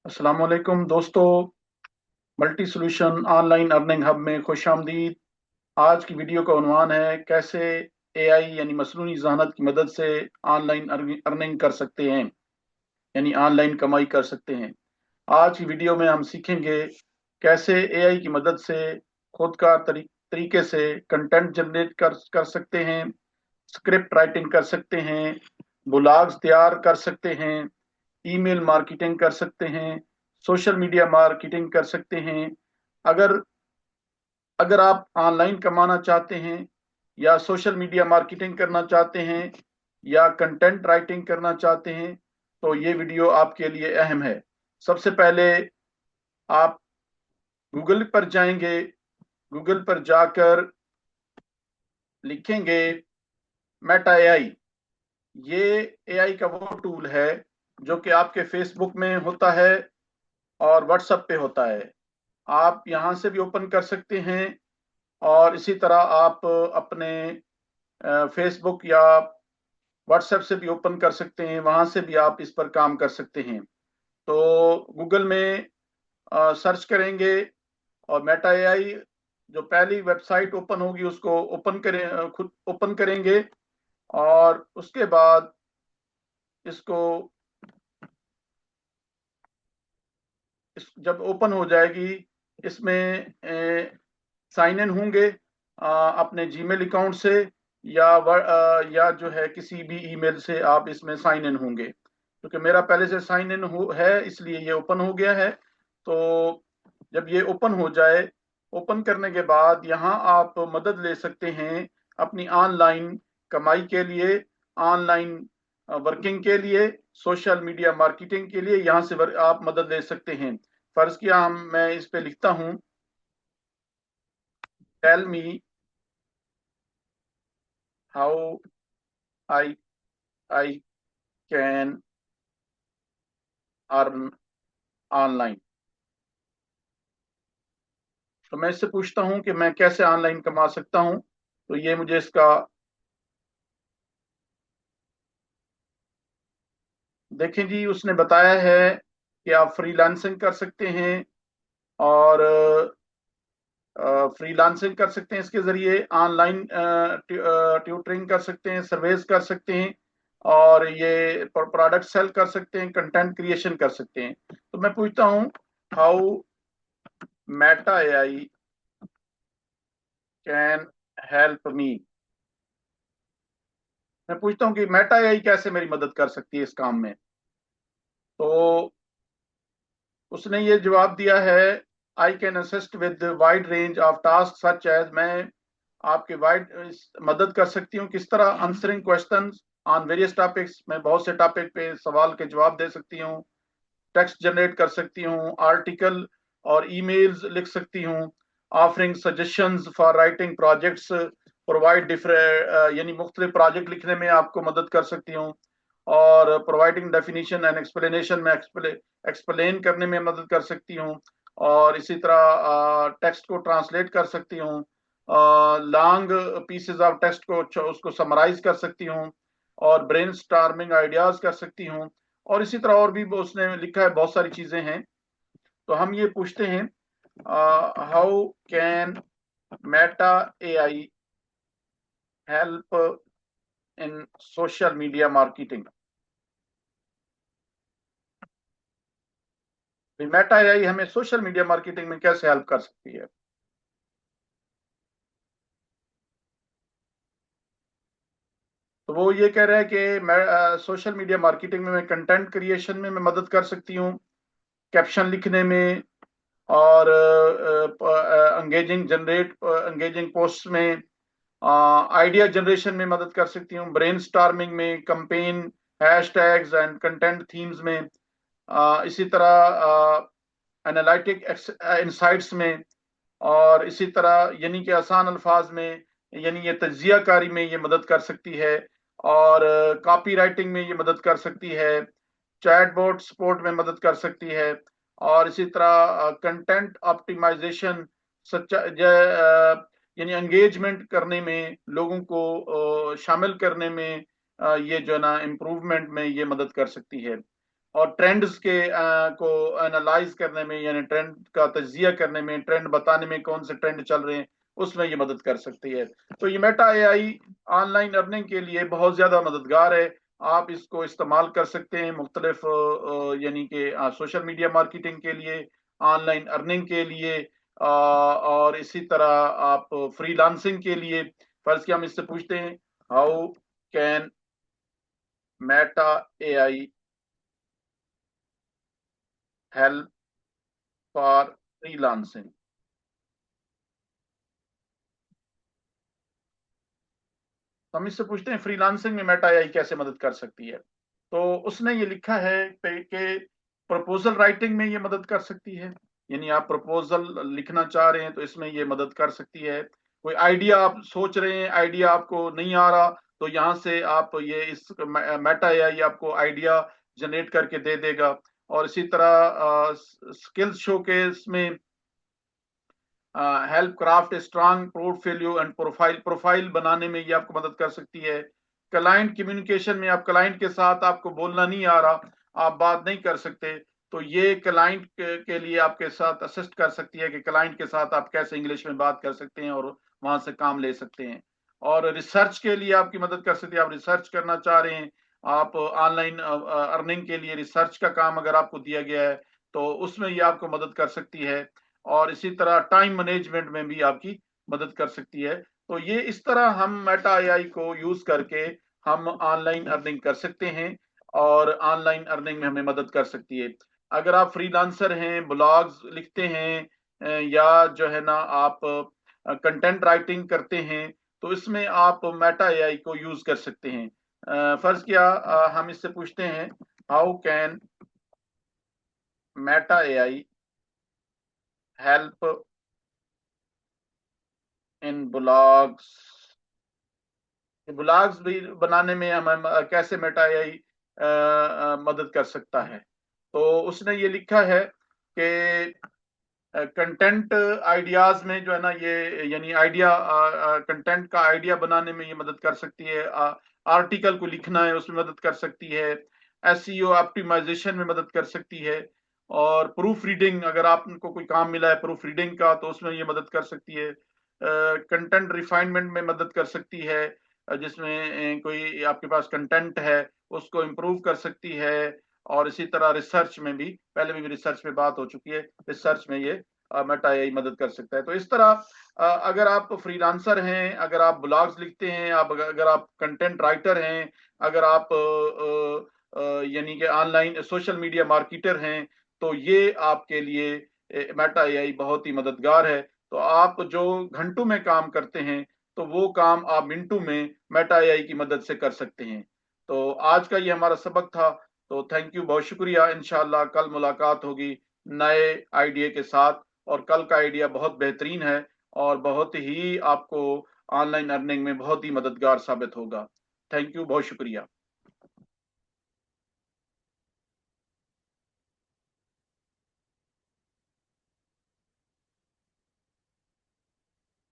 अस्सलाम वालेकुम दोस्तों। Multi solution online earning hub में खुश आमदीद। आज की वीडियो का उन्वान है कैसे एआई यानी मसनूनी ज़हानत की मदद से ऑनलाइन अर्निंग कर सकते हैं, यानी ऑनलाइन कमाई कर सकते हैं। आज की वीडियो में हम सीखेंगे कैसे एआई की मदद से खुद का तरीके से कंटेंट जनरेट कर सकते हैं, स्क्रिप्ट राइटिंग कर सकते हैं, ब्लॉग्स तैयार कर सकते हैं, ईमेल मार्केटिंग कर सकते हैं, सोशल मीडिया मार्केटिंग कर सकते हैं। अगर अगर आप ऑनलाइन कमाना चाहते हैं या सोशल मीडिया मार्केटिंग करना चाहते हैं या कंटेंट राइटिंग करना चाहते हैं तो ये वीडियो आपके लिए अहम है। सबसे पहले आप गूगल पर जाएंगे, गूगल पर जाकर लिखेंगे मेटा एआई। ये एआई का वो टूल है जो कि आपके फेसबुक में होता है और व्हाट्सएप पे होता है। आप यहाँ से भी ओपन कर सकते हैं और इसी तरह आप अपने फेसबुक या व्हाट्सएप से भी ओपन कर सकते हैं, वहाँ से भी आप इस पर काम कर सकते हैं। तो गूगल में सर्च करेंगे और मेटा एआई, जो पहली वेबसाइट ओपन होगी उसको ओपन करें, खुद ओपन करेंगे और उसके बाद इसको जब ओपन हो जाएगी इसमें साइन इन होंगे अपने जीमेल अकाउंट से या जो है किसी भी ईमेल से आप इसमें साइन इन होंगे। क्योंकि मेरा पहले से साइन इन है इसलिए ये ओपन हो गया है। तो जब ये ओपन हो जाए, ओपन करने के बाद यहाँ आप मदद ले सकते हैं अपनी ऑनलाइन कमाई के लिए, ऑनलाइन वर्किंग के लिए, सोशल मीडिया मार्केटिंग के लिए। यहाँ से आप मदद ले सकते हैं। फर्ज किया मैं इस पे लिखता हूँ tell me how I I can earn online. तो मैं इससे पूछता हूँ कि मैं कैसे ऑनलाइन कमा सकता हूँ। तो ये मुझे इसका देखें जी, उसने बताया है कि आप फ्रीलांसिंग कर सकते हैं और फ्रीलांसिंग कर सकते हैं, इसके जरिए ऑनलाइन ट्यूटरिंग कर सकते हैं, सर्वेज कर सकते हैं और ये प्रोडक्ट सेल कर सकते हैं, कंटेंट क्रिएशन कर सकते हैं। तो मैं पूछता हूँ how Meta AI can help me. मैं पूछता हूँ कि मेटा एआई कैसे मेरी मदद कर सकती है इस काम में। तो उसने ये जवाब दिया है I can assist with wide range of task such as. मैं आपके वाइड मदद कर सकती हूँ किस तरह, answering questions on various topics. मैं बहुत से टॉपिक पे सवाल के जवाब दे सकती हूँ, टेक्स्ट जनरेट कर सकती हूँ, आर्टिकल और ईमेल्स लिख सकती हूँ, offering suggestions for writing projects, provide different यानी मुख्तलिफ प्रोजेक्ट लिखने में आपको मदद कर सकती हूँ और प्रोवाइडिंग डेफिनेशन एंड एक्सप्लेनेशन में एक्सप्लेन करने में मदद कर सकती हूँ और इसी तरह टेक्स्ट को ट्रांसलेट कर सकती हूँ, लॉन्ग पीसेस ऑफ टेक्स्ट को उसको समराइज कर सकती हूँ और ब्रेन स्टार्मिंग आइडियाज कर सकती हूँ और इसी तरह और भी उसने लिखा है, बहुत सारी चीजें हैं। तो हम ये पूछते हैं how can Meta AI help in social media marketing. Meta AI हमें सोशल मीडिया मार्केटिंग में कैसे हेल्प कर सकती है। तो वो ये कह रहा है कि मैं सोशल मीडिया मार्केटिंग में मैं कंटेंट क्रिएशन में मैं मदद कर सकती हूँ, कैप्शन लिखने में और एंगेजिंग पोस्ट में, आइडिया जनरेशन में मदद कर सकती हूँ, ब्रेन स्टार्मिंग में, campaign hashtags and content themes में, इसी तरह एनालिटिक इंसाइट्स में और इसी तरह यानी कि आसान अल्फाज में यानी ये तज्जिया कारी में ये मदद कर सकती है और कॉपी राइटिंग में ये मदद कर सकती है, चैटबॉट सपोर्ट में मदद कर सकती है और इसी तरह कंटेंट ऑप्टिमाइजेशन सच्चा यानी एंगेजमेंट करने में, लोगों को शामिल करने में, ये जो है ना इम्प्रूवमेंट में ये मदद कर सकती है। और ट्रेंड्स के को एनालाइज करने में, यानी ट्रेंड का तज्जिया करने में, ट्रेंड बताने में कौन से ट्रेंड चल रहे हैं, उसमें ये मदद कर सकती है। तो ये मेटा एआई ऑनलाइन अर्निंग के लिए बहुत ज़्यादा मददगार है। आप इसको इस्तेमाल कर सकते हैं मुख्तलिफ यानी कि सोशल मीडिया मार्केटिंग के लिए, ऑनलाइन अर्निंग के लिए, और इसी तरह आप फ्रीलांसिंग के लिए। फर्ज किया हम इससे पूछते हैं, how can Meta AI help for freelancing. हम इससे पूछते हैं फ्रीलांसिंग में मेटा एआई कैसे मदद कर सकती है। तो उसने ये लिखा है कि प्रपोजल राइटिंग में ये मदद कर सकती है। यानी आप प्रपोजल लिखना चाह रहे हैं तो इसमें ये मदद कर सकती है। कोई आइडिया आप सोच रहे हैं, आइडिया आपको नहीं आ रहा, तो यहाँ से आप ये इस मेटा एआई आपको आइडिया जनरेट करके दे देगा। और इसी तरह स्किल्स शोकेस में help craft strong portfolio and profile बनाने में ये आपको मदद कर सकती है। क्लाइंट कम्युनिकेशन में, आप क्लाइंट के साथ आपको बोलना नहीं आ रहा, आप बात नहीं कर सकते, तो ये क्लाइंट के लिए आपके साथ असिस्ट कर सकती है कि क्लाइंट के साथ आप कैसे इंग्लिश में बात कर सकते हैं और वहां से काम ले सकते हैं। और रिसर्च के लिए आपकी मदद कर सकती है। आप रिसर्च करना चाह रहे हैं, आप ऑनलाइन अर्निंग के लिए रिसर्च का काम अगर आपको दिया गया है तो उसमें ये आपको मदद कर सकती है। और इसी तरह टाइम मैनेजमेंट में भी आपकी मदद कर सकती है। तो ये इस तरह हम मेटा एआई को यूज करके हम ऑनलाइन अर्निंग कर सकते हैं और ऑनलाइन अर्निंग में हमें मदद कर सकती है। अगर आप फ्रीलांसर हैं, ब्लॉग्स लिखते हैं, या जो है ना आप कंटेंट राइटिंग करते हैं, तो इसमें आप मेटा एआई को यूज कर सकते हैं। फर्ज किया हम इससे पूछते हैं, how can Meta AI help in blogs. Blogs भी बनाने में हमें कैसे मेटा एआई मदद कर सकता है। तो उसने ये लिखा है कि कंटेंट आइडियाज में जो है ना ये, यानी आइडिया कंटेंट का आइडिया बनाने में ये मदद कर सकती है। आर्टिकल को लिखना है उसमें मदद कर सकती है। एसईओ ऑप्टिमाइजेशन में मदद कर सकती है। और प्रूफ रीडिंग, अगर आपको कोई काम मिला है प्रूफ रीडिंग का, तो उसमें ये मदद कर सकती है। कंटेंट रिफाइनमेंट में मदद कर सकती है, जिसमें कोई आपके पास कंटेंट है उसको इम्प्रूव कर सकती है। और इसी तरह रिसर्च में भी, पहले भी रिसर्च में बात हो चुकी है, रिसर्च में ये मेटा एआई मदद कर सकता है। तो इस तरह अगर आप फ्रीलांसर हैं, अगर आप ब्लॉग्स लिखते हैं, आप अगर आप कंटेंट राइटर हैं, अगर आप यानी कि ऑनलाइन सोशल मीडिया मार्केटर हैं, तो ये आपके लिए मेटा एआई बहुत ही मददगार है। तो आप जो घंटों में काम करते हैं, तो वो काम आप मिनटों में मेटा एआई की मदद से कर सकते हैं। तो आज का ये हमारा सबक था। तो थैंक यू, बहुत शुक्रिया। इंशाल्लाह कल मुलाकात होगी नए आइडिया के साथ। और कल का आइडिया बहुत बेहतरीन है और बहुत ही आपको ऑनलाइन अर्निंग में बहुत ही मददगार साबित होगा। थैंक यू, बहुत शुक्रिया।